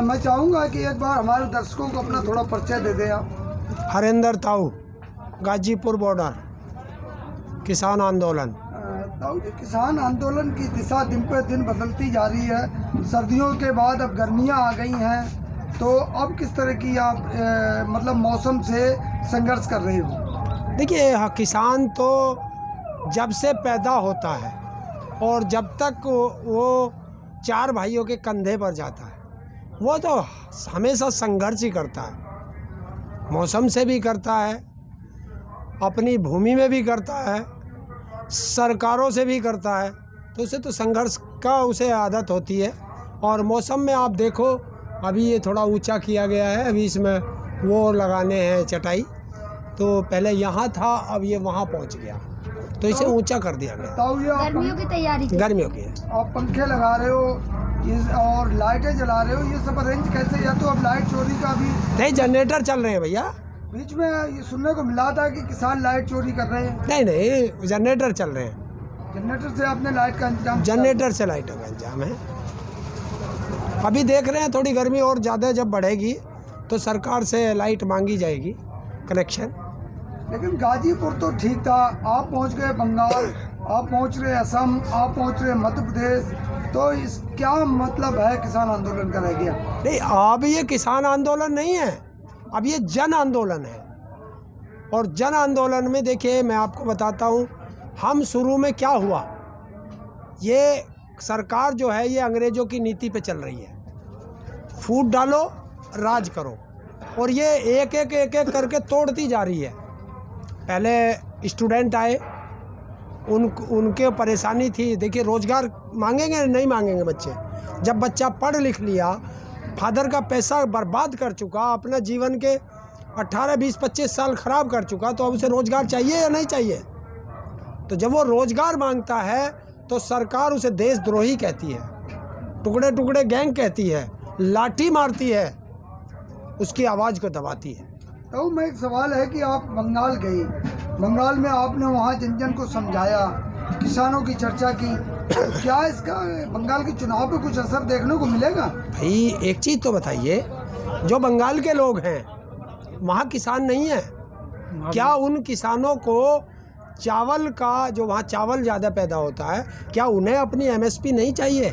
मैं चाहूँगा कि एक बार हमारे दर्शकों को अपना थोड़ा परिचय दे दें आप। हरिंदर ताऊ, गाजीपुर बॉर्डर, किसान आंदोलन। ताऊ जी, किसान आंदोलन की दिशा दिन पर दिन बदलती जा रही है। सर्दियों के बाद अब गर्मियाँ आ गई हैं, तो अब किस तरह की आप मतलब मौसम से संघर्ष कर रहे हो? देखिए, किसान तो जब से पैदा होता है और जब तक वो 4 भाइयों के कंधे पर जाता है, वो तो हमेशा संघर्ष ही करता है। मौसम से भी करता है, अपनी भूमि में भी करता है, सरकारों से भी करता है, तो उसे तो संघर्ष का उसे आदत होती है। और मौसम में आप देखो, अभी ये थोड़ा ऊंचा किया गया है, अभी इसमें वो लगाने हैं चटाई, तो पहले यहाँ था, अब ये वहाँ पहुँच गया, तो इसे ऊंचा कर दिया गया। ताऊ जी, गर्मियों की तैयारी गर्मियों की है। आप पंखे लगा रहे हो और लाइटें जला रहे हो, ये सब अरेंज कैसे? या तो अब लाइट चोरी का भी नहीं, जनरेटर चल रहे हैं भैया। बीच में ये सुनने को मिला था कि किसान लाइट चोरी कर रहे हैं। नहीं नहीं, जनरेटर चल रहे हैं। जनरेटर से आपने लाइट का इंतजाम किया? जनरेटर से लाइटों का इंतजाम है। अभी देख रहे हैं, थोड़ी गर्मी और ज़्यादा जब बढ़ेगी तो सरकार से लाइट मांगी जाएगी, कनेक्शन। लेकिन गाजीपुर तो ठीक था, आप पहुंच गए बंगाल, आप पहुंच रहे असम, आप पहुंच रहे मध्य प्रदेश, तो इस क्या मतलब है किसान आंदोलन का रह गया? नहीं, अब ये किसान आंदोलन नहीं है, अब ये जन आंदोलन है। और जन आंदोलन में देखिए, मैं आपको बताता हूँ, हम शुरू में क्या हुआ, ये सरकार जो है ये अंग्रेज़ों की नीति पे चल रही है, फूट डालो राज करो, और ये एक एक करके तोड़ती जा रही है। पहले स्टूडेंट आए, उनके परेशानी थी। देखिए, रोज़गार मांगेंगे नहीं मांगेंगे बच्चे? जब बच्चा पढ़ लिख लिया, फादर का पैसा बर्बाद कर चुका, अपना जीवन के 18, 20, 25 साल ख़राब कर चुका, तो अब उसे रोज़गार चाहिए या नहीं चाहिए? तो जब वो रोज़गार मांगता है तो सरकार उसे देशद्रोही कहती है, टुकड़े टुकड़े गैंग कहती है, लाठी मारती है, उसकी आवाज़ को दबाती है। तो मैं एक सवाल है कि आप बंगाल गई, बंगाल में आपने वहाँ जन जन को समझाया, किसानों की चर्चा की, क्या इसका बंगाल के चुनाव पे कुछ असर देखने को मिलेगा? भाई, एक चीज़ तो बताइए, जो बंगाल के लोग हैं वहाँ किसान नहीं है क्या? उन किसानों को चावल का, जो वहाँ चावल ज़्यादा पैदा होता है, क्या उन्हें अपनी MSP नहीं चाहिए?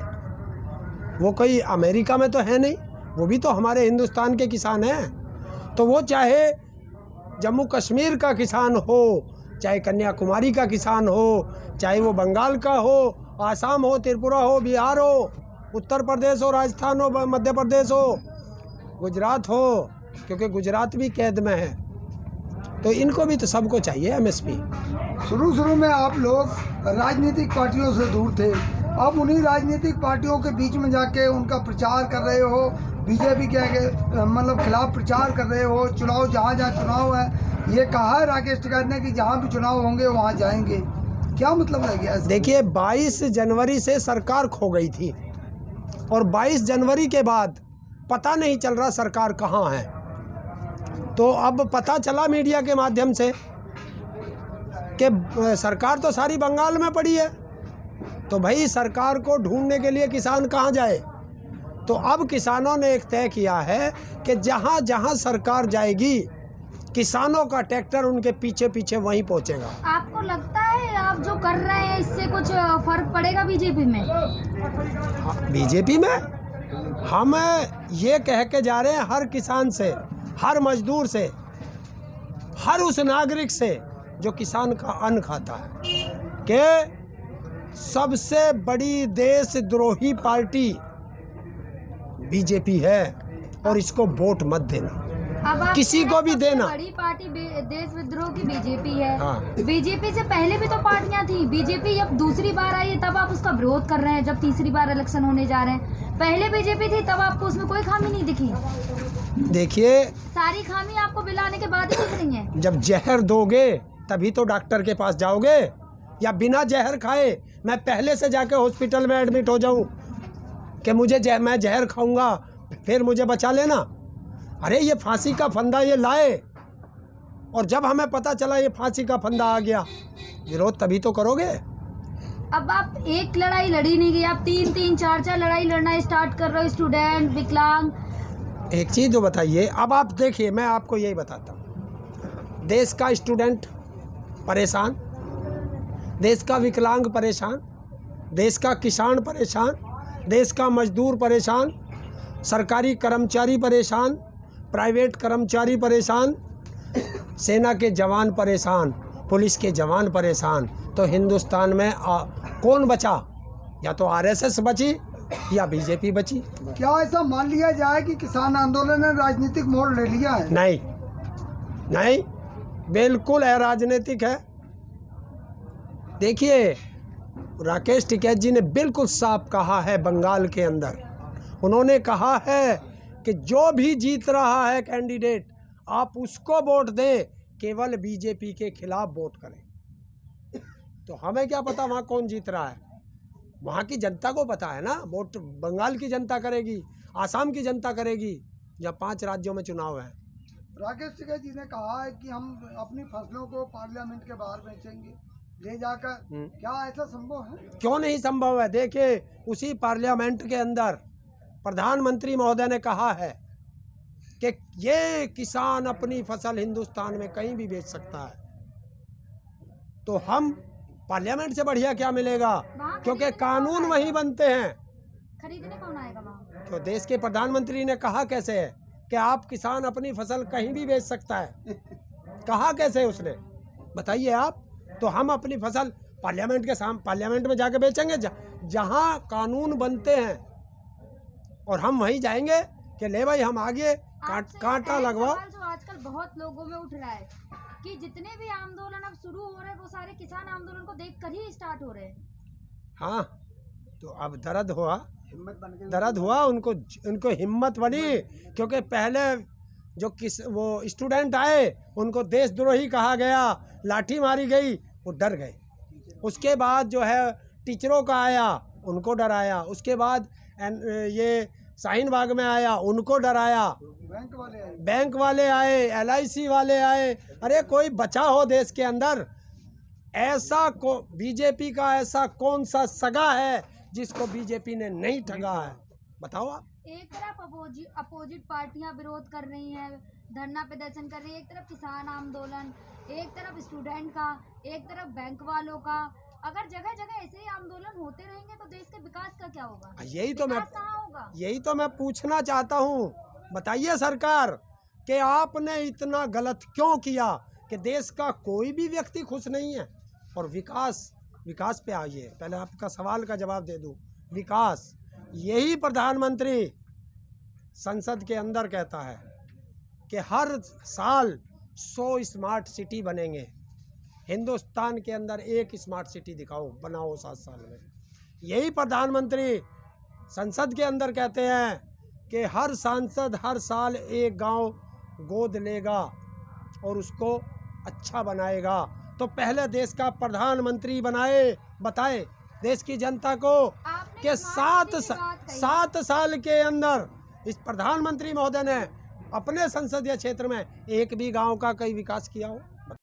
वो कोई अमेरिका में तो है नहीं, वो भी तो हमारे हिंदुस्तान के किसान हैं। तो वो चाहे जम्मू कश्मीर का किसान हो, चाहे कन्याकुमारी का किसान हो, चाहे वो बंगाल का हो, आसाम हो, त्रिपुरा हो, बिहार हो, उत्तर प्रदेश हो, राजस्थान हो, मध्य प्रदेश हो, गुजरात हो, क्योंकि गुजरात भी कैद में है, तो इनको भी तो सबको चाहिए MSP। शुरू में आप लोग राजनीतिक पार्टियों से दूर थे, अब उन्हीं राजनीतिक पार्टियों के बीच में जाके उनका प्रचार कर रहे हो, बीजेपी के मतलब खिलाफ प्रचार कर रहे हो। चुनाव, जहाँ जहाँ चुनाव है, ये कहा है राकेश टिकैत ने कि जहाँ भी चुनाव होंगे वहाँ जाएंगे, क्या मतलब रह गया? देखिए, 22 जनवरी से सरकार खो गई थी, और 22 जनवरी के बाद पता नहीं चल रहा सरकार कहाँ है। तो अब पता चला मीडिया के माध्यम से कि सरकार तो सारी बंगाल में पड़ी है, तो भाई सरकार को ढूंढने के लिए किसान कहाँ जाए? तो अब किसानों ने एक तय किया है कि जहाँ जहाँ सरकार जाएगी, किसानों का ट्रैक्टर उनके पीछे पीछे वहीं पहुँचेगा। आपको लगता है आप जो कर रहे हैं इससे कुछ फर्क पड़ेगा बीजेपी में? बीजेपी में हम ये कह के जा रहे हैं, हर किसान से, हर मजदूर से, हर उस नागरिक से जो किसान का अन्न खाता है, कि सबसे बड़ी देशद्रोही पार्टी बीजेपी है, और इसको वोट मत देना, किसी को भी देना। बड़ी पार्टी देश विद्रोह की बीजेपी है। हाँ। बीजेपी से पहले भी तो पार्टियां थी। बीजेपी जब दूसरी बार आई है तब आप उसका विरोध कर रहे हैं, जब तीसरी बार इलेक्शन होने जा रहे हैं। पहले बीजेपी थी तब आपको उसमें कोई खामी नहीं दिखी? देखिए, सारी खामी आपको बिलाने के बाद ही दिख रही है। जब जहर दोगे तभी तो डॉक्टर के पास जाओगे, या बिना जहर खाए मैं पहले से जाके हॉस्पिटल में एडमिट हो जाऊं कि मैं जहर खाऊंगा फिर मुझे बचा लेना? अरे, ये फांसी का फंदा ये लाए, और जब हमें पता चला ये फांसी का फंदा आ गया, विरोध तभी तो करोगे। अब आप एक लड़ाई लड़ी नहीं गई, आप 3-3, 4-4 लड़ाई लड़ना स्टार्ट कर रहे हो। स्टूडेंट, विकलांग, एक चीज़ तो बताइए, अब आप देखिए, मैं आपको यही बताता हूँ। देश का स्टूडेंट परेशान, देश का विकलांग परेशान, देश का किसान परेशान, देश का मजदूर परेशान, सरकारी कर्मचारी परेशान, प्राइवेट कर्मचारी परेशान, सेना के जवान परेशान, पुलिस के जवान परेशान। तो हिंदुस्तान में कौन बचा? या तो आरएसएस बची या बीजेपी बची। क्या ऐसा मान लिया जाए कि किसान आंदोलन ने राजनीतिक मोड़ ले लिया है? नहीं नहीं, बिल्कुल अराजनीतिक है। देखिए, राकेश टिकैत जी ने बिल्कुल साफ कहा है बंगाल के अंदर। उन्होंने कहा है कि जो भी जीत रहा है कैंडिडेट, आप उसको वोट दें, केवल बीजेपी के खिलाफ वोट करें। तो हमें क्या पता वहाँ कौन जीत रहा है? वहाँ की जनता को पता है ना। वोट बंगाल की जनता करेगी, आसाम की जनता करेगी, जब 5 राज्यों में चुनाव है। राकेश टिकैत जी ने कहा है कि हम अपनी फसलों को पार्लियामेंट के बाहर बेचेंगे ले जाकर। क्या ऐसा संभव है? क्यों नहीं संभव है? देखिए, उसी पार्लियामेंट के अंदर प्रधानमंत्री महोदय ने कहा है कि ये किसान अपनी फसल हिंदुस्तान में कहीं भी बेच सकता है। तो हम पार्लियामेंट से बढ़िया क्या मिलेगा? क्योंकि कानून वहीं बनते हैं। खरीदने कौन आएगा वहाँ? तो देश के प्रधानमंत्री ने कहा कैसे है कि आप किसान अपनी फसल कहीं भी बेच सकता है? कहा कैसे उसने? बताइए आप। तो हम अपनी फसल पार्लियामेंट में जाके बेचेंगे, जहाँ कानून बनते हैं, और हम वहीं जाएंगे कि ले भाई हम आगे कांटा लगवाओ। जो आजकल बहुत लोगों में उठ रहा है कि जितने भी आंदोलन अब शुरू हो रहे हैं वो सारे किसान आंदोलन को देखकर ही स्टार्ट हो रहे हैं। हाँ, तो अब दर्द हुआ उनको हिम्मत बनी। क्योंकि पहले जो वो स्टूडेंट आए उनको देशद्रोही कहा गया, लाठी मारी गई, वो डर गए। उसके बाद जो है टीचरों का आया, उनको डराया। उसके बाद ये शाहीन बाग में आया, उनको डराया। बैंक वाले आए, LIC वाले आए। अरे कोई बचा हो देश के अंदर? ऐसा को बीजेपी का ऐसा कौन सा सगा है जिसको बीजेपी ने नहीं ठगा है? बताओ आप। एक तरफ अपोजिट पार्टियां विरोध कर रही हैं, धरना प्रदर्शन कर रही है, एक तरफ किसान आंदोलन, एक तरफ स्टूडेंट का, एक तरफ बैंक वालों का। अगर जगह जगह ऐसे ही आंदोलन होते रहेंगे तो देश के विकास का क्या होगा? यही तो मैं पूछना चाहता हूँ। बताइए सरकार कि आपने इतना गलत क्यों किया कि देश का कोई भी व्यक्ति खुश नहीं है? और विकास पे आइए। पहले आपका सवाल का जवाब दे दूं। विकास, यही प्रधानमंत्री संसद के अंदर कहता है कि हर साल 100 स्मार्ट सिटी बनेंगे। हिंदुस्तान के अंदर एक स्मार्ट सिटी बनाओ 7 साल में। यही प्रधानमंत्री संसद के अंदर कहते हैं कि हर सांसद हर साल एक गांव गोद लेगा और उसको अच्छा बनाएगा। तो पहले देश का प्रधानमंत्री बताए देश की जनता को कि 7 साल के अंदर इस प्रधानमंत्री महोदय ने अपने संसदीय क्षेत्र में एक भी गांव का कोई विकास किया हो?